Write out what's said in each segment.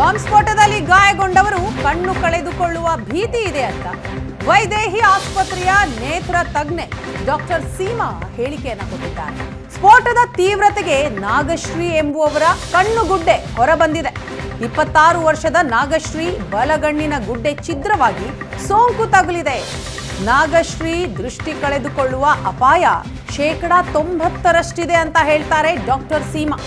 Bomb ಸ್ಫೋಟದಲ್ಲಿ ಗಾಯಗೊಂಡವರು ಕಣ್ಣು ಕಳೆದುಕೊಳ್ಳುವ ಭೀತಿ ಇದೆ ಅಂತ ವೈದೇಹಿ ಆಸ್ಪತ್ರೆಯ ನೇತ್ರ ತಜ್ಞೆ ಡಾಕ್ಟರ್ ಸೀಮಾ ಹೇಳಿಕೆಯನ್ನು ಕೊಟ್ಟಿದ್ದಾರೆ. ಸ್ಫೋಟದ ತೀವ್ರತೆಗೆ ನಾಗಶ್ರೀ ಎಂಬುವವರ ಕಣ್ಣು ಗುಡ್ಡೆ ಹೊರಬಂದಿದೆ. 26 ವರ್ಷದ ನಾಗಶ್ರೀ ಬಲಗಣ್ಣಿನ ಗುಡ್ಡೆ ಛಿದ್ರವಾಗಿ ಸೋಂಕು ತಗುಲಿದೆ. ನಾಗಶ್ರೀ ದೃಷ್ಟಿ ಕಳೆದುಕೊಳ್ಳುವ ಅಪಾಯ 90% ಅಂತ ಹೇಳ್ತಾರೆ ಡಾಕ್ಟರ್ ಸೀಮಾ.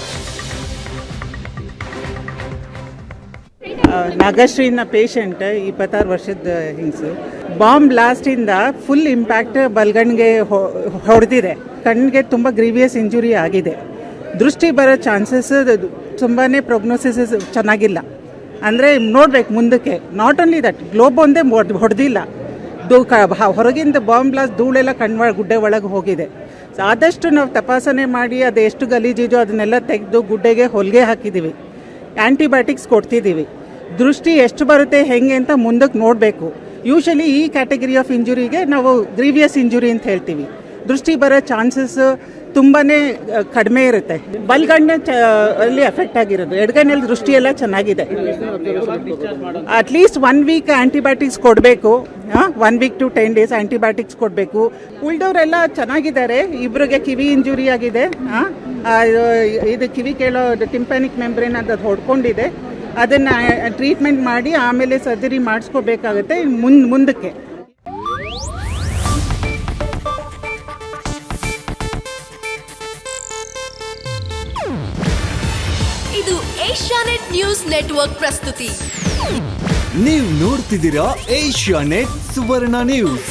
ನಾಗಶ್ರೀನ ಪೇಷಂಟ್ 26 ವರ್ಷದ ಹಿಂಗ್ಸು. ಬಾಂಬ್ ಬ್ಲಾಸ್ಟಿಂದ ಫುಲ್ ಇಂಪ್ಯಾಕ್ಟ್ ಬಲ್ಗಣ್ಣಿಗೆ ಹೊಡೆದಿದೆ. ಕಣ್ಣಿಗೆ ತುಂಬ ಗ್ರೀವಿಯಸ್ ಇಂಜುರಿ ಆಗಿದೆ. ದೃಷ್ಟಿ ಬರೋ ಚಾನ್ಸಸ್ ತುಂಬಾ ಪ್ರೊಗ್ನೋಸಿಸ್ ಚೆನ್ನಾಗಿಲ್ಲ. ಅಂದರೆ ನೋಡ್ಬೇಕು ಮುಂದಕ್ಕೆ. ನಾಟ್ ಓನ್ಲಿ ದಟ್, ಗ್ಲೋಬ್ ಒಂದೇ ಹೊಡೆದಿಲ್ಲ, ಹೊರಗಿಂದ ಬಾಂಬ್ ಬ್ಲಾಸ್ಟ್ ಧೂಳೆಲ್ಲ ಗುಡ್ಡೆ ಒಳಗೆ ಹೋಗಿದೆ. ಆದಷ್ಟು ನಾವು ತಪಾಸಣೆ ಮಾಡಿ ಅದು ಎಷ್ಟು ಗಲೀಜಿದೋ ಅದನ್ನೆಲ್ಲ ತೆಗೆದು ಗುಡ್ಡೆಗೆ ಹೊಲಿಗೆ ಹಾಕಿದ್ದೀವಿ. ಆ್ಯಂಟಿಬಯೋಟಿಕ್ಸ್ ಕೊಡ್ತಿದ್ದೀವಿ. ದೃಷ್ಟಿ ಎಷ್ಟು ಬರುತ್ತೆ ಹೆಂಗೆ ಅಂತ ಮುಂದಕ್ಕೆ ನೋಡಬೇಕು. ಯೂಶಲಿ ಈ ಕ್ಯಾಟಗರಿ ಆಫ್ ಇಂಜುರಿಗೆ ನಾವು ಗ್ರೀವಿಯಸ್ ಇಂಜುರಿ ಅಂತ ಹೇಳ್ತೀವಿ. ದೃಷ್ಟಿ ಬರೋ ಚಾನ್ಸಸ್ ತುಂಬಾ ಕಡಿಮೆ ಇರುತ್ತೆ. ಬಲ್ಗಣ್ಣ ಅಲ್ಲಿ ಎಫೆಕ್ಟ್ ಆಗಿರೋದು, ಎಡಗಣ್ಣಲ್ಲಿ ದೃಷ್ಟಿ ಎಲ್ಲ ಚೆನ್ನಾಗಿದೆ. ಅಟ್ಲೀಸ್ಟ್ 1 ವೀಕ್ ಆ್ಯಂಟಿಬಯೋಟಿಕ್ಸ್ ಕೊಡಬೇಕು. 1 ವೀಕ್ to 10 days ಆ್ಯಂಟಿಬಯೋಟಿಕ್ಸ್ ಕೊಡಬೇಕು. ಉಳಿದವರೆಲ್ಲ ಚೆನ್ನಾಗಿದ್ದಾರೆ. ಇಬ್ಬರಿಗೆ ಕಿವಿ ಇಂಜುರಿ ಆಗಿದೆ. ಇದು ಕಿವಿ ಕೇಳೋ ಟಿಂಪ್ಯಾನಿಕ್ ಮೆಂಬ್ರೇನ್ ಅದು ಹೊಡ್ಕೊಂಡಿದೆ. ಅದನ್ನು ಟ್ರೀಟ್ಮೆಂಟ್ ಮಾಡಿ ಆಮೇಲೆ ಸರ್ಜರಿ ಮಾಡಿಸ್ಕೋಬೇಕಾಗುತ್ತೆ ಮುಂದಕ್ಕೆ. ಇದು ಏಷ್ಯಾನೆಟ್ ನ್ಯೂಸ್ ನೆಟ್ವರ್ಕ್ ಪ್ರಸ್ತುತಿ. ನೀವು ನೋಡ್ತಿದ್ದೀರಾ ಏಷ್ಯಾನೆಟ್ ಸುವರ್ಣ ನ್ಯೂಸ್.